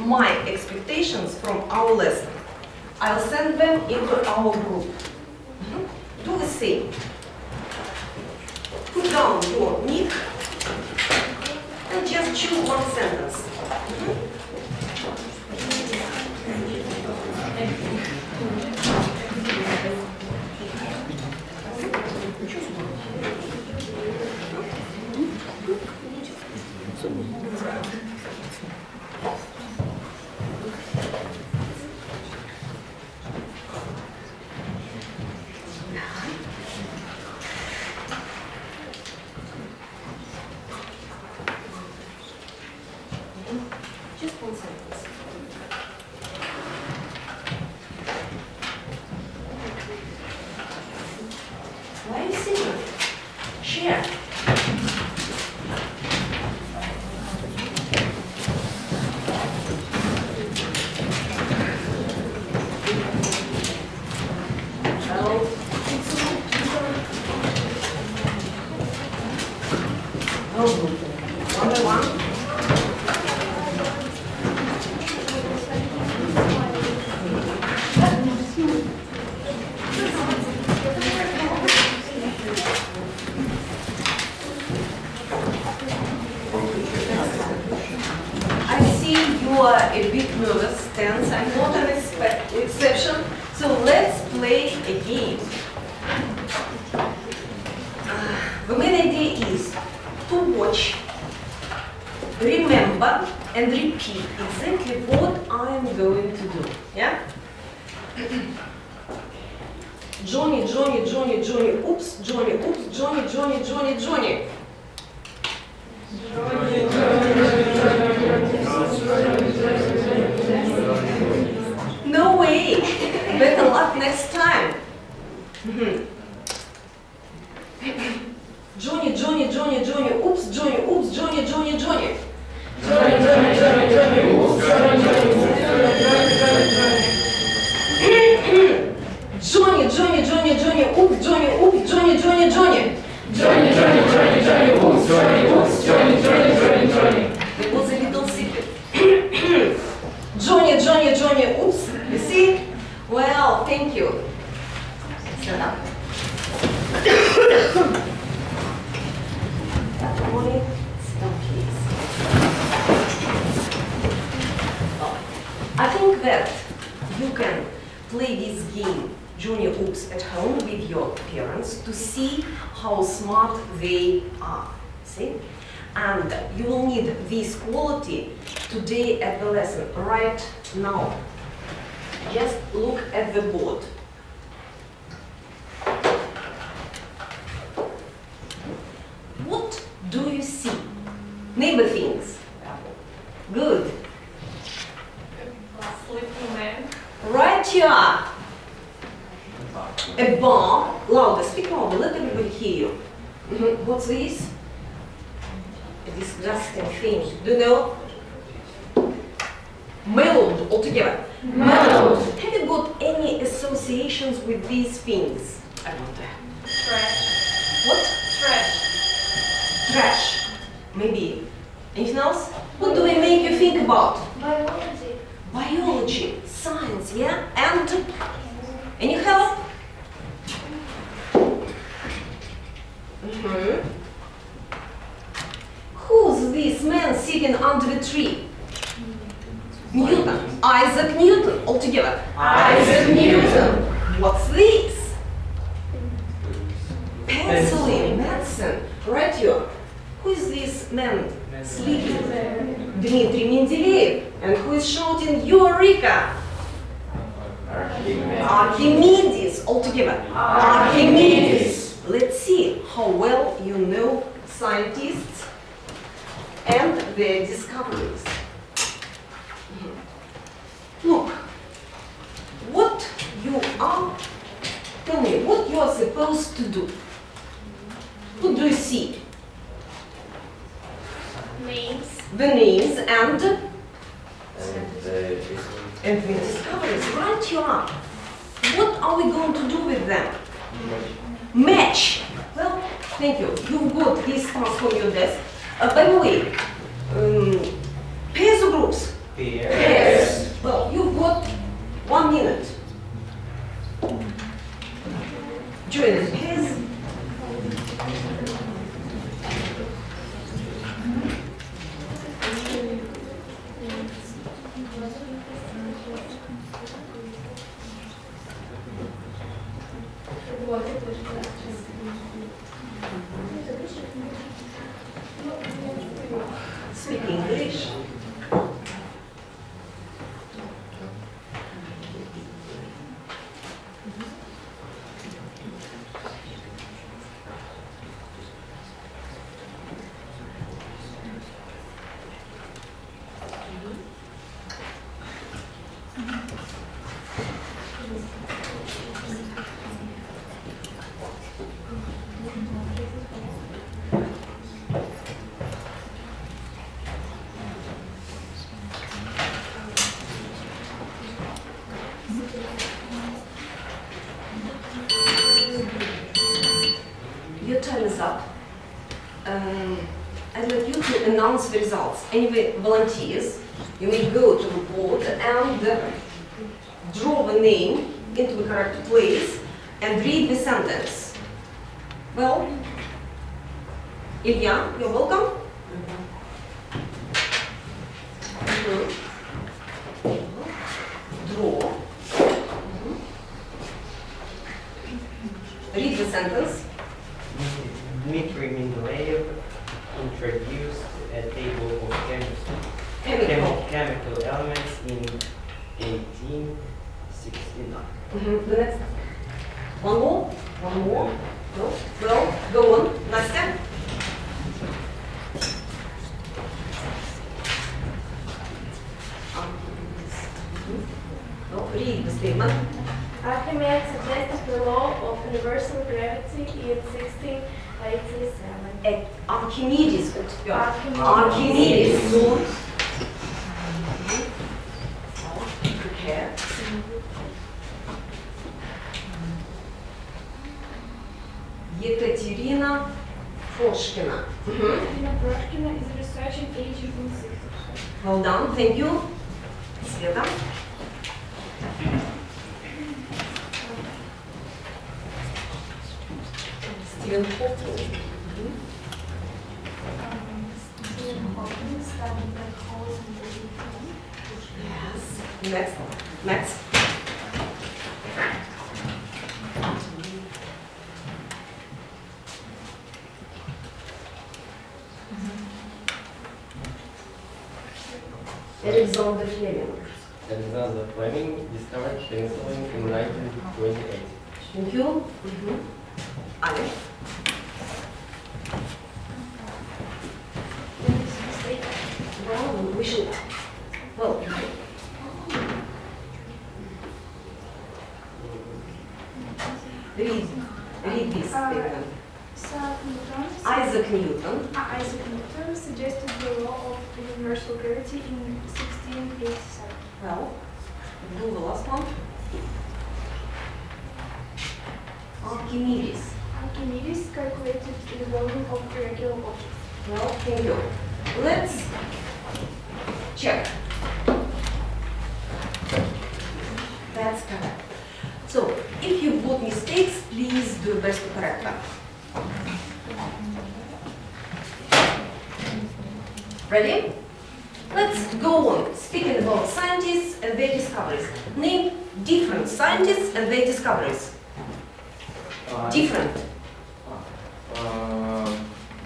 my expectations from our lesson. I'll send them into our group. Do the same. Put down your nick and just choose one sentence. Just one sentence. Why are you sitting? Share. One by one. I see you are a bit nervous, tense. I'm not an exception. So let's play a game. The main idea is to watch, remember, and repeat exactly what I'm going to do. Yeah? Johnny, Johnny, Johnny, Johnny, oops, Johnny, oops, Johnny, Johnny, Johnny, Johnny. No way! Better luck next time. Johnny, Johnny, Johnny, Johnny, oops, Johnny, oops, Johnny, Johnny, Johnny. Johnny, Johnny, Johnny, Johnny, oops, Johnny, Johnny, oops, Johnny, Johnny, Johnny, Johnny. Johnny, Johnny, Johnny, Johnny, oops, Johnny, oops, Johnny, Johnny, Johnny. Johnny, Johnny, Johnny, Johnny, oops, Johnny, oops, Johnny, Johnny, Johnny, Johnny. It was a little secret. Johnny, Johnny, Johnny, oops. You see? Well, thank you. Stand up. Johnny, stop, please. I think that you can play this game, Johnny Oops, at home with your parents to see how smart they are. See? And you will need this quality today at the lesson, right now. Just look at the board. What do you see? Name the things. Good. Sleeping man. Right here. A bar. Louder, speak louder, let everybody hear you. What's this? A disgusting thing. Do you know? Melon altogether. Melon. Have you got any associations with these things? I wonder. Trash. What? Trash. Trash. Maybe. Anything else? What do they make you think about? Biology. Biology, science, yeah? And any help? Who's this man sitting under the tree? Newton. Isaac Newton, altogether. Isaac Newton. What's this? Penicillin, medicine. Right here. Who is this man sleeping? Dmitry Mendeleev. And who is shouting, Eureka? Archimedes, altogether. Archimedes. Let's see how well you know scientists and their discoveries. Look, what you are, tell me, what you are supposed to do. What do you see? Names. The names and the discoveries. Right you are. What are we going to do with them? Match. Well, thank you. You've got these task on your desk. By the way, pairs or groups? Yes. Well, you've got 1 minute. Join the pairs. Speak English. Your time is up. I'd like you to announce the results. Anyway, volunteers, you may go to the board and draw the name into the correct place and read the sentence. Well, Ilya, you're welcome. Draw. Read the sentence. Dmitry Mendeleev introduced a table of chemical elements in 1869. The next. One more? One more? No? Well, go on. Nastya? No, read the statement. Archimedes suggested the law of universal gravity in 1687. Archimedes. Archimedes. Archimedes. Good. Prepare. Екатерина Прошкина. Katerina Poroshkina is researching aging in cities. Well done. Thank you. Света. Стивен Хокинг. Stephen Hawking studied black holes and the Big Bang. Yes. Next. Next. Alexander Fleming. Alexander Fleming discovered penicillin in 1928. Thank you. Ale. Well, we should. Well. Read this statement. Isaac Newton. Isaac Newton suggested the law of universal gravity in 1687. Well, do the last one. Archimedes. Archimedes calculated the volume of irregular objects. Well, thank you. Let's check. That's correct. So, if you've got mistakes, please do your best to correct them. Ready? Let's go on speaking about scientists and their discoveries. Name different scientists and their discoveries. Different.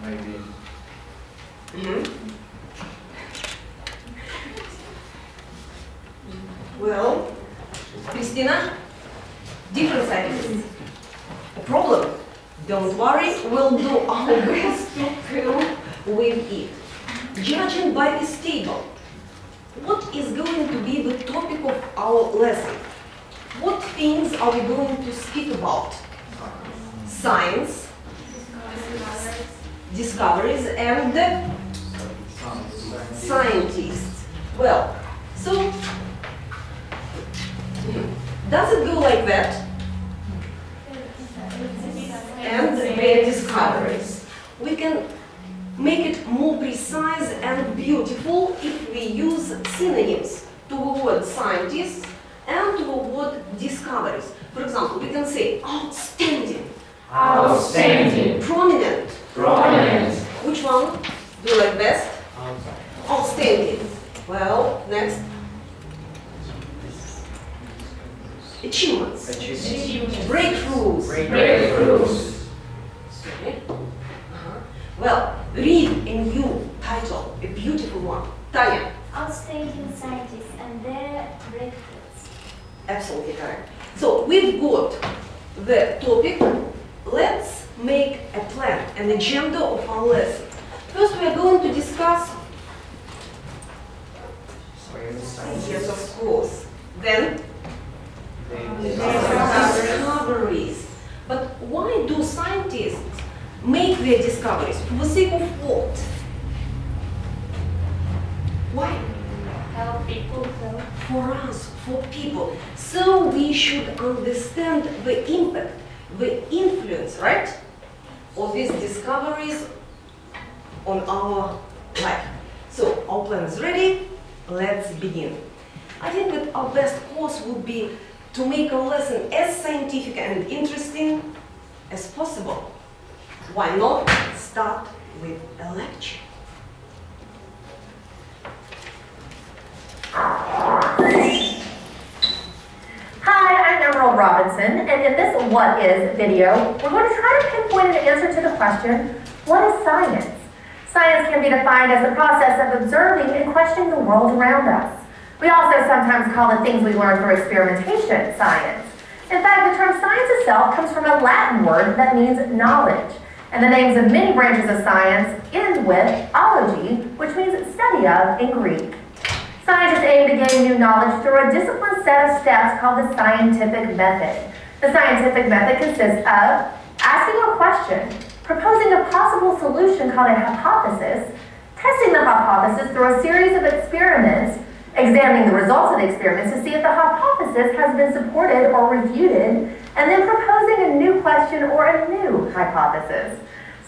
Maybe. Well, Christina, different scientists. A problem? Don't worry, we'll do our best to deal with it. Judging by this table, what is going to be the topic of our lesson? What things are we going to speak about? Science, discoveries, and scientists. Well, so does it go like that? And their discoveries. We can make it more precise and beautiful if we use synonyms to the word scientists and to the word discoveries. For example, we can say outstanding, Outstanding. prominent. Prominent. Which one do you like best? Outstanding. Well, next. Achievements. Breakthroughs. Breakthroughs. Okay. Well, read a new title, a beautiful one. Tanya. Outstanding scientists and their breakthroughs. Absolutely correct. So we've got the topic. Let's make a plan, an agenda of our lesson. First, we are going to discuss. Yes, of course. Then discoveries. But why do scientists make their discoveries? For the sake of what? Why? Help people grow. For us, for people. So we should understand the impact, the influence, right, of these discoveries on our life. So our plan is ready. Let's begin. I think that our best course would be to make our lesson as scientific and interesting as possible. Why not start with a lecture? Hi, I'm Emerald Robinson, and in this What Is video, we're going to try to pinpoint an answer to the question, what is science? Science can be defined as the process of observing and questioning the world around us. We also sometimes call the things we learn through experimentation science. In fact, the term science itself comes from a Latin word that means knowledge, and the names of many branches of science end with ology, which means study of in Greek. Scientists aim to gain new knowledge through a disciplined set of steps called the scientific method. The scientific method consists of asking a question, proposing a possible solution called a hypothesis, testing the hypothesis through a series of experiments, examining the results of the experiments to see if the hypothesis has been supported or refuted, and then proposing a new question or a new hypothesis.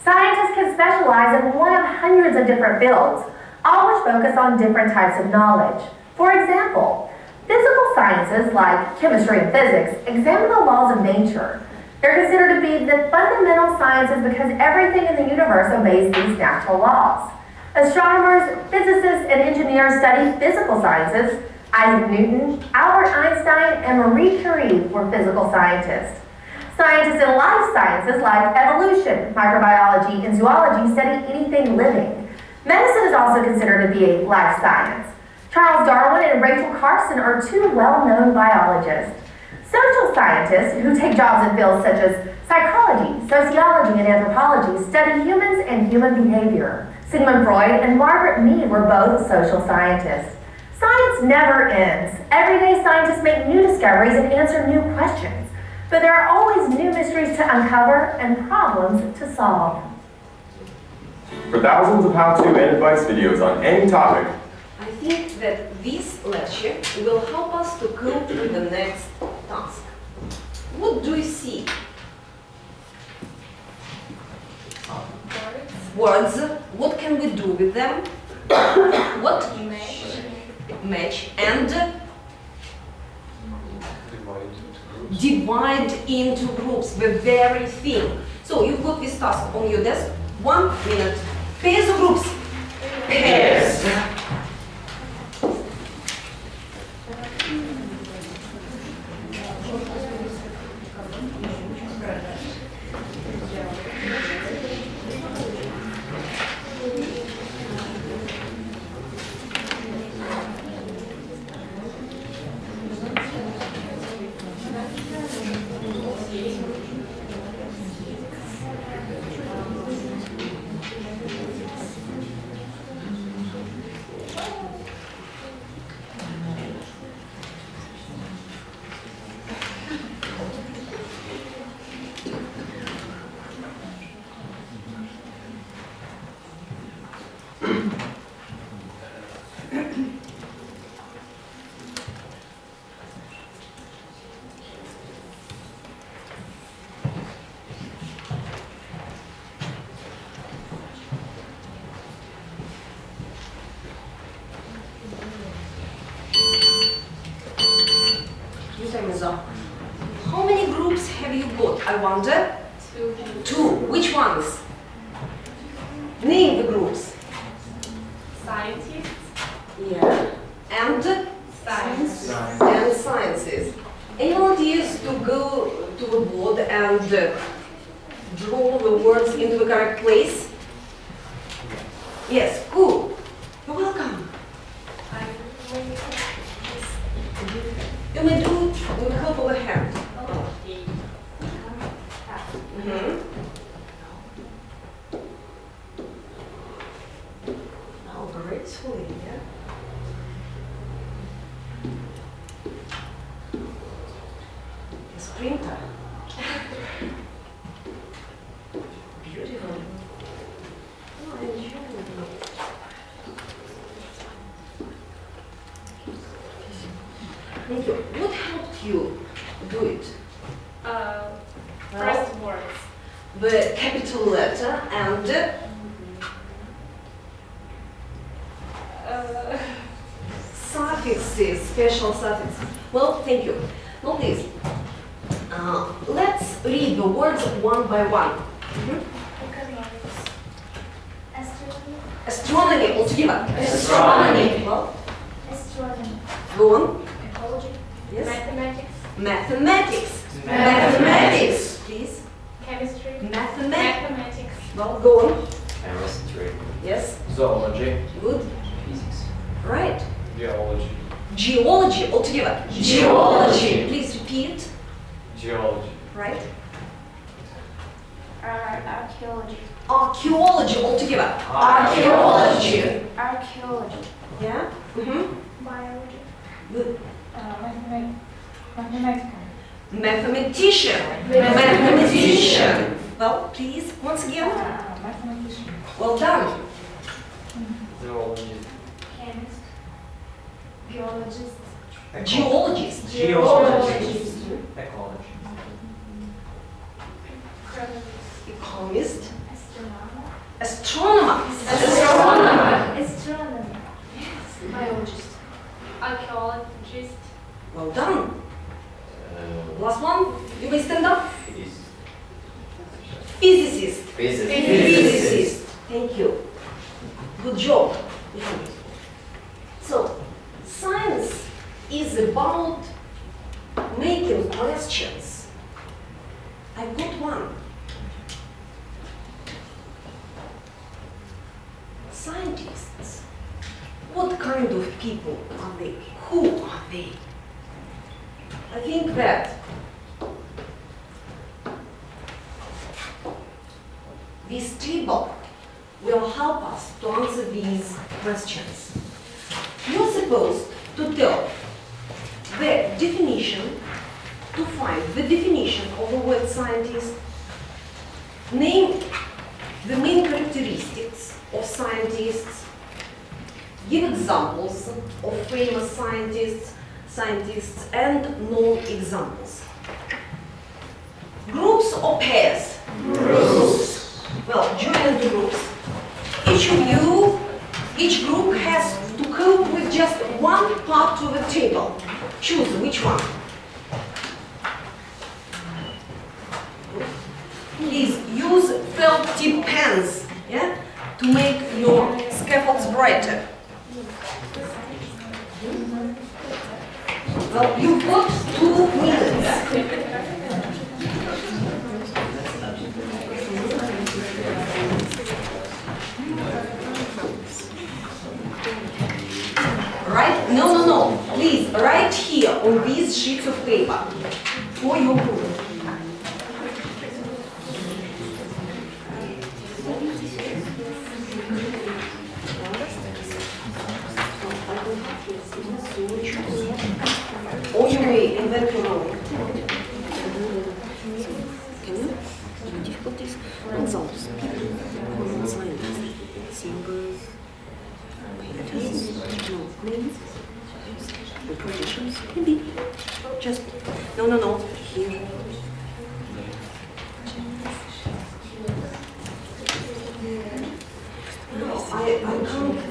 Scientists can specialize in one of hundreds of different fields, all which focus on different types of knowledge. For example, physical sciences like chemistry and physics examine the laws of nature. They're considered to be the fundamental sciences because everything in the universe obeys these natural laws. Astronomers, physicists, and engineers study physical sciences. Isaac Newton, Albert Einstein, and Marie Curie were physical scientists. Scientists in life sciences like evolution, microbiology, and zoology study anything living. Medicine is also considered to be a life science. Charles Darwin and Rachel Carson are two well-known biologists. Social scientists, who take jobs in fields such as psychology, sociology, and anthropology, study humans and human behavior. Sigmund Freud and Margaret Mead were both social scientists. Science never ends. Every day scientists make new discoveries and answer new questions. But there are always new mysteries to uncover and problems to solve. For thousands of how-to and advice videos on any topic, I think that this lecture will help us to cope with the next task. What do you see? Words. What can we do with them? What? Match and divide into groups. The very thing. So you've got this task on your desk. 1 minute. Pairs or groups? Pairs. Lorenzo. How many groups have you got? I wonder. 2. 2. Which ones? Name the groups. Scientists. Yeah. And Science. and sciences. Any ideas to go to the board and draw the words into the correct place? Yes, cool. You're welcome. You may do it with the help of a hand. Now gracefully, yeah. A sprinter. Beautiful. Oh, I enjoy it. Thank you. What helped you do it? First words. The capital letter and suffixes, special suffixes. Well, thank you. Now please, let's read the words one by one. Economics. Astronomy. Astronomy altogether. Astronomy. Well, Astronomy. go on. Ecology. Yes. Mathematics. Mathematics. Mathematics. Please. Chemistry. Mathematics. Mathematics. Well, go on. Chemistry. Yes. Zoology. Good. Physics. Right. Geology. Geology altogether. Geology. Please repeat. Geology. Right. Archaeology. Archaeology altogether. Archaeology. Archaeology. Yeah. Biology. Good. Mathematical. Mathematician. Well, please, once again. Mathematician. Well done. Zoology. Chemist. Geologist. Geologist. Geologist. Ecology. Economist. Astronomer. Astronomer. Astronomer. Biologist. Archaeologist. Well done. Last one. You may stand up. Physicist. Physicist. Thank you. Good job. So, science is about making questions. I've got one. Scientists. What kind of people are they? Who are they? I think that this table will help us to answer these questions. You're supposed to tell the definition, to find the definition of the word scientist, name the main characteristics of scientists, give examples of famous scientists, and non-examples. Groups or pairs? Groups. Well, join the groups. Each group has to cope with just one part of the table. Choose which one. Please use felt tip pens, yeah, to make your scaffolds brighter. Well, you've got 2 minutes. Right? No. Please, right here on these sheets of paper for your group. Or you may invent your own. Can you? Difficulties? Examples. Common science. Symbols. Painters. No. Names. Conditions. Maybe. Just. No. Here. No, I can't.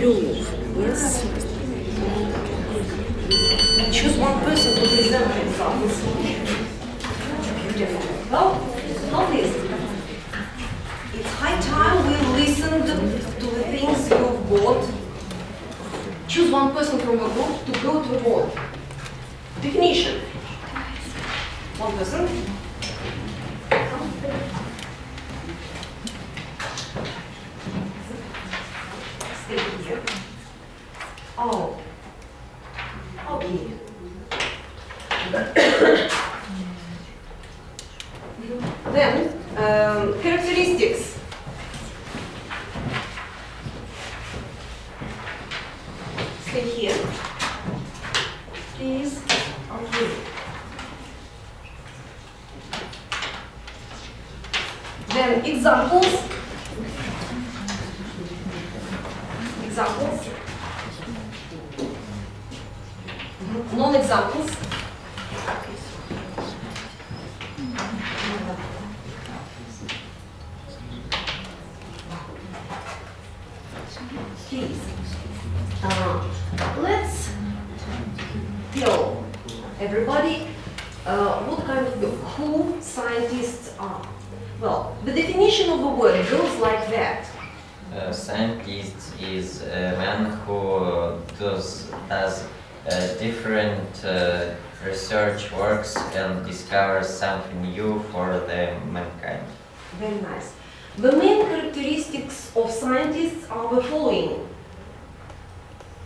prove. Yes. Choose one person to present the examples. Beautiful. Well, notice. It's high time we listened to the things you've got. Choose one person from your group to go to the board. Definition. One person. Stay here. Oh. Okay. Then, characteristics. Stay here. Please. Okay. Then, examples. Examples. Non-examples. Please. Let's tell everybody what kind of who scientists are. Well, the definition of a word goes like that. Scientist is a man who does different research works and discovers something new for the mankind. Very nice. The main characteristics of scientists are the following.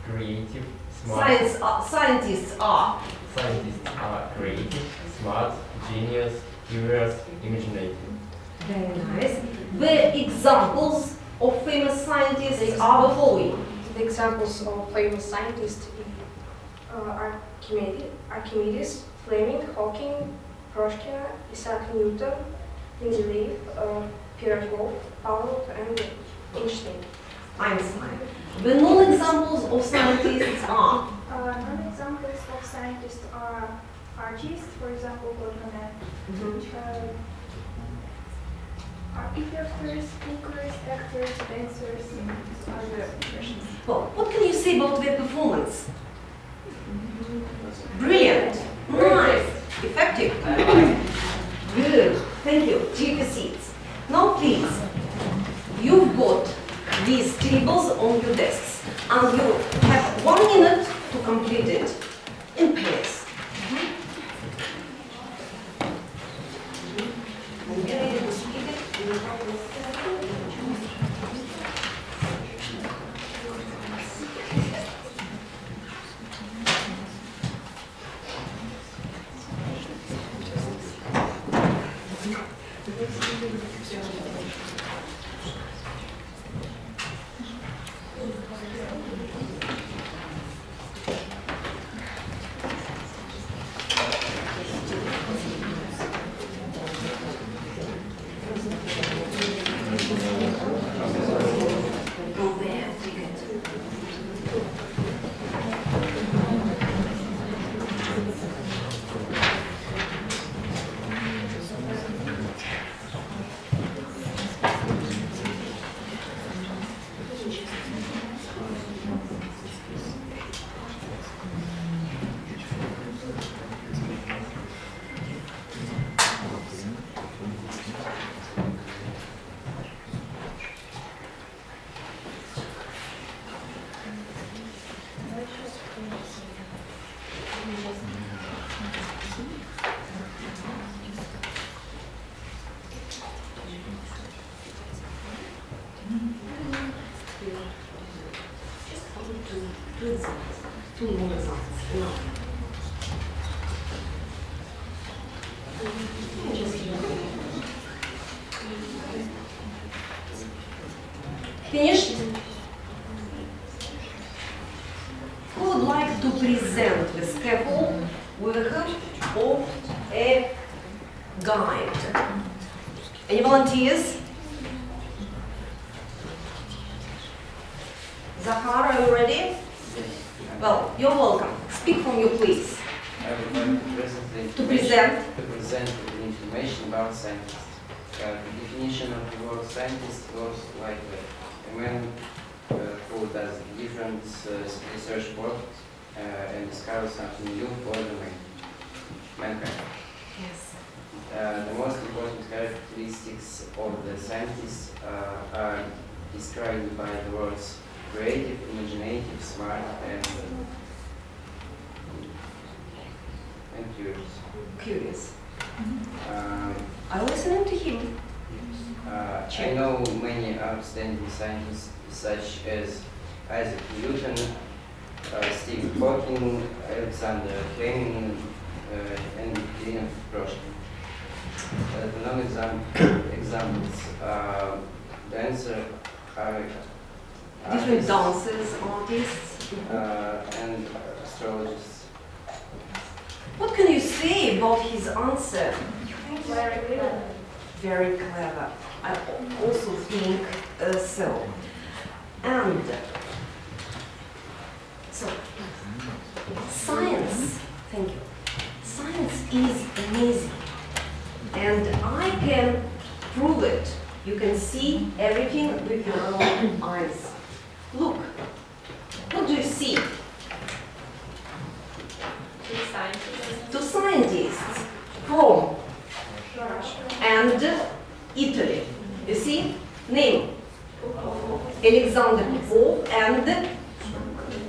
Creative, smart. Scientists are Scientists are creative, smart, genius, curious, imaginative. very nice. The examples of famous scientists are the following. The examples of famous scientists are Archimedes, Fleming, Hawking, Pрошкина, Isaac Newton, Mendeleev, Pyragov, Pavlov, and Einstein. Einstein. The non-examples of scientists are Non-examples of scientists are artists, for example, Gordon, architects, speakers, actors, dancers, and other professions. well, what can you say about their performance? Brilliant, nice, effective. Good, thank you. Take your seats. Now please, you've got these tables on your desks and you have 1 minute to complete it in pairs. When you're ready to speak it, you will help us. Two more examples. No. Finished? Who would like to present the scaffold with the help of a guide? Any volunteers? Zahar, are you ready? Well, you're welcome. Speak from you, please. I would like To present. the information about scientists. The definition of the word scientist goes like that. A man who does different research work and discovers something new for the mankind. Yes. The most important characteristics of the scientists are described by the words creative, imaginative, smart, and curious. Curious. Um, I listening to him. I know many outstanding scientists such as Isaac Newton, Stephen Hawking, Alexander Fleming, and Petrishina. The non-examples dancer, Different artists, dancers, artists. and astrologists. What can you say about his answer? Very clever. Very clever. I also think so. And so, science, thank you. Science is amazing. And I can prove it. You can see everything with your own eyes. Look, what do you see? Two scientists from and Italy. You see? Name. Alexander Popov and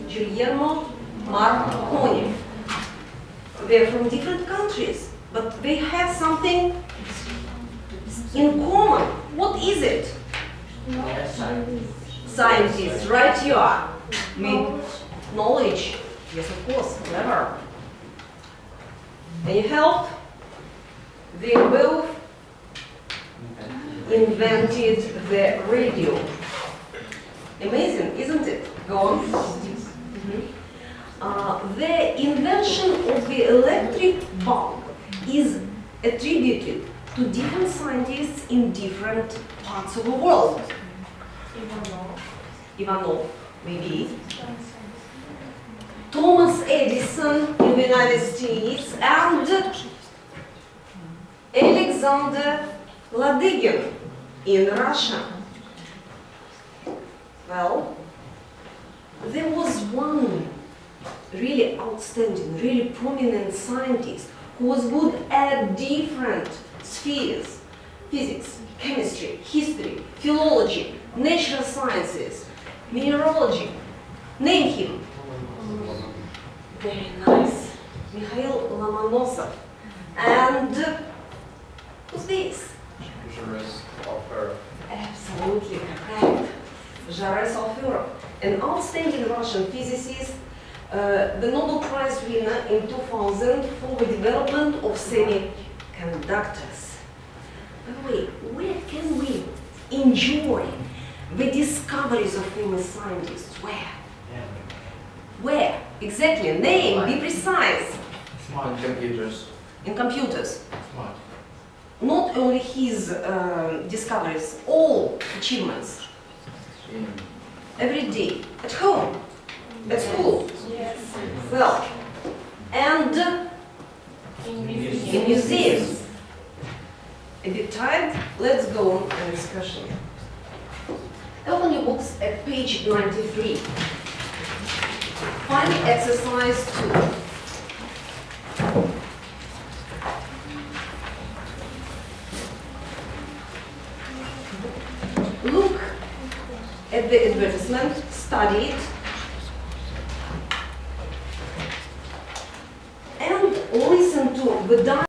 Guillermo Marconi. They're from different countries, but they have something in common. What is it? Scientists, right you are. With knowledge. Yes, of course, clever. Any help? They both invented the radio. Amazing, isn't it? Go on. The invention of the electric bulb is attributed to different scientists in different parts of the world. Ivanov, maybe. Thomas Edison in the United States and Alexander Ladygin in Russia. Well, there was one really outstanding, really prominent scientist who was good at different spheres: physics, chemistry, history, philology, natural sciences, mineralogy. Name him. Very nice. Mikhail Lomonosov. And who's this? Absolutely correct. Jares-Alfurov, an outstanding Russian physicist, the Nobel Prize winner in 2000 for the development of semiconductors. By the way, where can we enjoy the discoveries of famous scientists? Where? Where? Exactly. Name, be precise. Smart computers. In computers. Smart. Not only his discoveries, all achievements. Every day. At home. At school. Yes. Well, and in museums. A bit tired? Let's go on an excursion. Open your books at page 93. Find exercise 2. Look at the advertisement, study it, and listen to the